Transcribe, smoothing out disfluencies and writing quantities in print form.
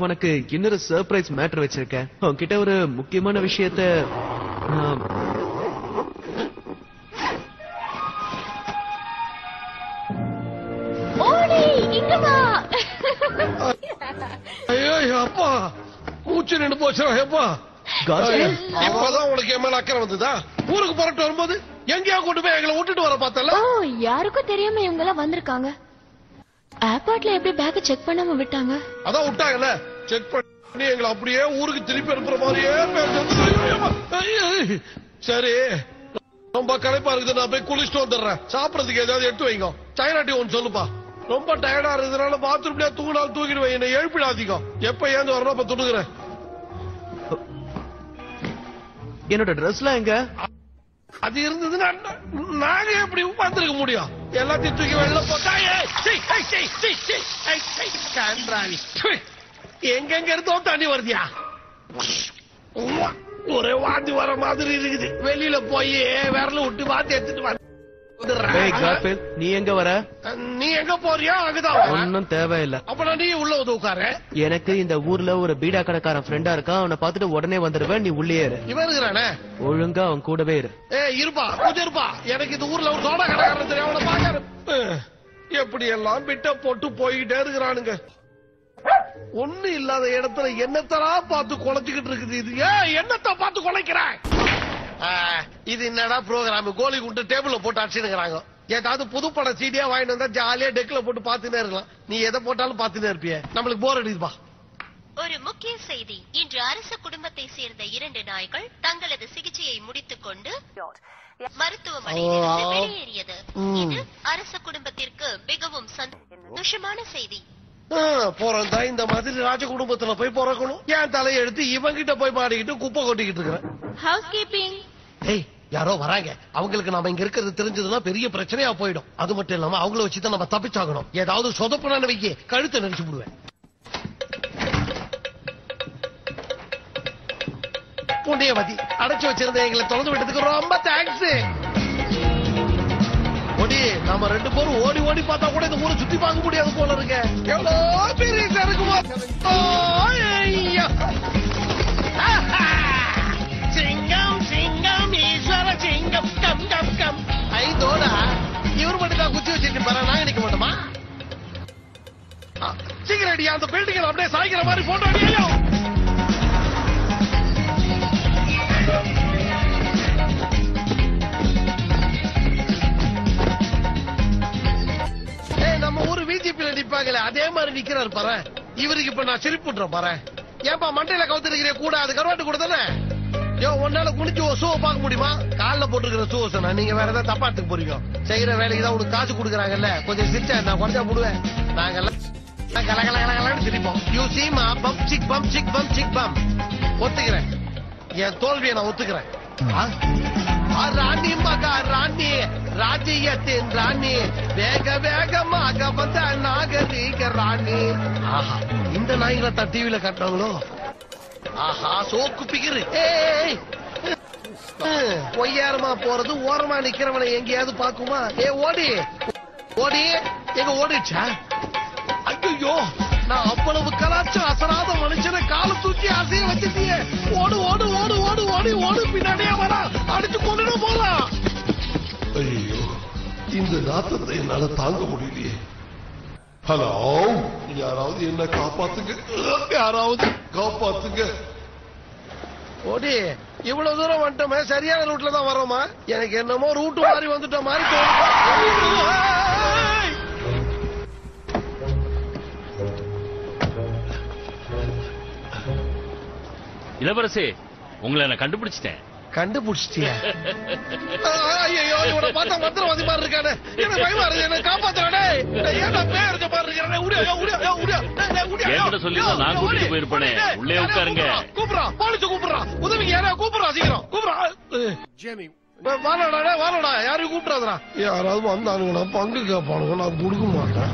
உனக்கு இன்னொரு surprise matter வச்சிருக்கேன். உன்கிட்ட ஒரு முக்கியமான விஷயத்த ஐயோ அப்பா மூச்சு நின்று போச்சு. எப்பா இப்பதான் உனக்கு என் மேல அக்கறை வந்ததா? ஊருக்கு புறட்டு வரும்போது எங்கேயா கொண்டு போய் எங்களை விட்டுட்டு வர பார்த்தல? யாருக்கும் தெரியாம இவங்க எல்லாம் வந்திருக்காங்க. ஏர்போர்ட்ல எப்படி பேக் செக் பண்ணாம விட்டாங்க? அதான் விட்டாங்கல்ல, செக் பண்ணி எங்களை அப்படியே ஊருக்கு திருப்பி அனுப்புற மாதிரியே. சரி ரொம்ப களைப்பா இருக்குது, நான் போய் குளிச்சுட்டு வந்துடுறேன். சாப்பிடறதுக்கு ஏதாவது எடுத்து வைங்க. சைனா டீ ஒன்னு சொல்லுப்பா. ரொம்ப டயர்டா இருக்கிறதுனால பாத்ரூம்லயே தூங்கினாலும் தூங்கிடுவேன். என்ன எழுப்பிடாதீங்க. எப்ப ஏந்து வரணும் அப்ப துணுகிறேன். என்னோட ட்ரெஸ்லாம் எங்க? அது இருந்ததுன்னா நாங்க எப்படி உட்கார்ந்துருக்க முடியும்? எல்லாத்தையும் தூக்கி வெளில போட்டா எங்கெங்க இருந்தோ தண்ணி வருதியா? ஒரே வாந்தி வர மாதிரி இருக்குது. வெளியில போய் விரல விட்டு வாந்தி எடுத்துட்டு வர. நீ எங்க வர? நீ எங்க போறியா? அங்கதான். ஒன்னும் தேவையில்லை. அப்ப நீ உள்ள உட்காரு. எனக்கு இந்த ஊர்ல ஒரு பீடா கடைக்காரன் ஃப்ரெண்டா இருக்கான். அவனை பார்த்துட்டு உடனே வந்துருவேன். நீ உள்ளே இரு. இவன் இருக்கிறானே, ஒழுங்கா அவன் கூடவே இரு. இருப்பா கொஞ்சம் இருப்பா. எனக்கு இந்த ஊர்ல ஒரு சோடா கடைக்காரன் தெரியும். அவனை பாக்காரு. எப்படி எல்லாம் பிட்ட போட்டு போயிட்டே இருக்கிறானுங்க. ஒண்ணு இல்லாத இடத்துல என்னத்தரா பார்த்து குலைச்சுக்கிட்டு இருக்குது. இது என்னத்த பார்த்து குலைக்கிறான்? இது என்னடா ப்ரோகிராம்? கோலி குண்டு டேபிள்ல போட்டு அடிச்சுக்கிறாங்க. ஏதாவது புது பட சீடியா வாங்கிட்டு வந்தா ஜாலியா டெக்ல போட்டு பாத்துனே இருக்கலாம். நீ எதை போட்டாலும் பாத்துனே இருப்பிய. நம்மளுக்கு போர் அடிக்குதுப்பா. ஒரு முக்கிய செய்தி. இன்று அரச குடும்பத்தை சேர்ந்த 2 நாய்கள் தங்களது சிகிச்சையை முடித்துக் கொண்டு மருத்துவமனையில் வெளியேறியது. இது அரச குடும்பத்திற்கு மிகவும் சந்தோஷமான செய்தி. போறதா இந்த மாதிரி ராஜ குடும்பத்துல போய் பிறக்கணும். என் தலையை எடுத்து இவங்கிட்ட போய் மாடிக்கிட்டு குப்பை கொட்டிக்கிட்டு இருக்கிறேன். House keeping. யாரோ வராங்க. அவங்களுக்கு நாம இங்க இருக்கிறது தெரிஞ்சதுன்னா பெரிய பிரச்சனையா போயிடும். அது மட்டும் இல்லாம அவங்கள வச்சுதான் நம்ம தப்பிச்சாகணும். ஏதாவது சொதப்பனான வைக்க கழுத்தை நெரிச்சு விடுவேன். புண்ணியவதி, அடைச்சு வச்சிருந்த எங்களை தொடர்ந்து விட்டதுக்கு ரொம்ப தேங்க்ஸ். நம்ம 2 பேரும் ஓடி ஓடி பார்த்தா கூட இந்த ஊரை சுத்தி பார்க்க முடியாது போல இருக்கு. எவ்வளவு பெரிய இருக்குமா? சிங்கம் சிங்கம் ஈஸ்வர சிங்கம் கம் கம் கம். ஐந்தோடா இவர் மட்டும் தான் குச்சி வச்சிட்டு பாரு. நாங்க நிக்க மாட்டோமா? சீக்கிரம் அடியா. அந்த பில்டிங் அப்படியே சாய்க்கிற மாதிரி போட்டோ அடியோ. நம்ம ஊரு பிஜேபியில நிப்பாங்கல்ல, அதே மாதிரி நிக்கிறாரு பாரு. இவருக்கு இப்ப நான் சிரிப்பு பண்றேன் பாரு. ஏன்பா மண்டையில கவுத்திருக்கிற கூட? அது கருவாட்டு கூட தானே. உன்னால குளிச்சு ஷூவை பார்க்க முடியுமா? காலில் போட்டுருக்கிற ஷூ சொன்னா நீங்க வேற ஏதாவது தப்பா எடுத்துக்க போறீங்க. செய்யற வேலைக்கு தான் உனக்கு காசு கொடுக்குறாங்கல்ல, கொஞ்சம் சிரிச்சா நான் குறைஞ்சா போடுவேன். நாங்கெல்லாம் கலகலகலன்னு சிரிப்போம். யூ சீமா பம் சிக் பம் சிக் பம் சிக் பம். ஒத்துக்கிறேன், என் தோல்வியை நான் ஒத்துக்கிறேன். ராணி மகா ராணி, ராஜ்யத்தின் ராணி, வேக வேகமாக வந்த நாகரீக ராணி. ஆஹா, இந்த நாய்களை தான் டிவில காட்டுறாங்களோ. ஆஹா, சோக்கு பிகிரு. ஒய்யாரமா போறது ஓரமா நிக்கிறவனை எங்கேயாவது பாக்குமா? ஓடி ஓடி எங்க ஓடிச்சா? ஐயோ, நான் அவ்வளவு கலாச்சாரம் அசராத மனுஷனை கால தூக்கி அசைய வச்சிட்டியே. ஓடு ஓடு ஓடு ஓடு ஓடி ஓடு, பின்னாடியே வரா, அடிச்சு கொண்டு போலாம். ஐயோ, இந்த நாத்தத்தை என்னால தாங்க முடியலையே. ஹலோ, யாராவது என்ன காப்பாத்துங்க, யாராவது காப்பாத்துங்க. ஓடி இவ்வளவு தூரம் வந்துட்டோமே, சரியான ரூட்ல தான் வரோமா? எனக்கு என்னமோ ரூட் மாறி வந்துட்ட மாதிரி தோணுது. இளவரசே, உங்களை நான் கண்டுபிடிச்சிட்டேன். கண்டுபிடிச்சிட்டியா? ஐயோ, இவனை பார்த்தா மந்திரவாதி மாதிரி இருக்கானே. என்ன பயமா இருக்கு, என்ன காப்பாத்துறானே. ஏன்னா பேருக்கு மாதிரி இருக்கானே. என்கிட்ட சொல்லி நான் கூட்டிட்டு போயிருப்பேனே. உள்ளே உட்காருங்க. கூப்பிடுறான், போலீஸ் கூப்பிடுறான், உதவிக்கு யாராவது கூப்பிடுறா, சீக்கிரம் கூப்பிடுறா. ஜேமி வாடா வாடா, யாரையும் கூப்பிடாதா. யாராவது வந்தானுங்க நான் பங்கு கேட்பானுங்க, நான் கொடுக்க மாட்டேன்.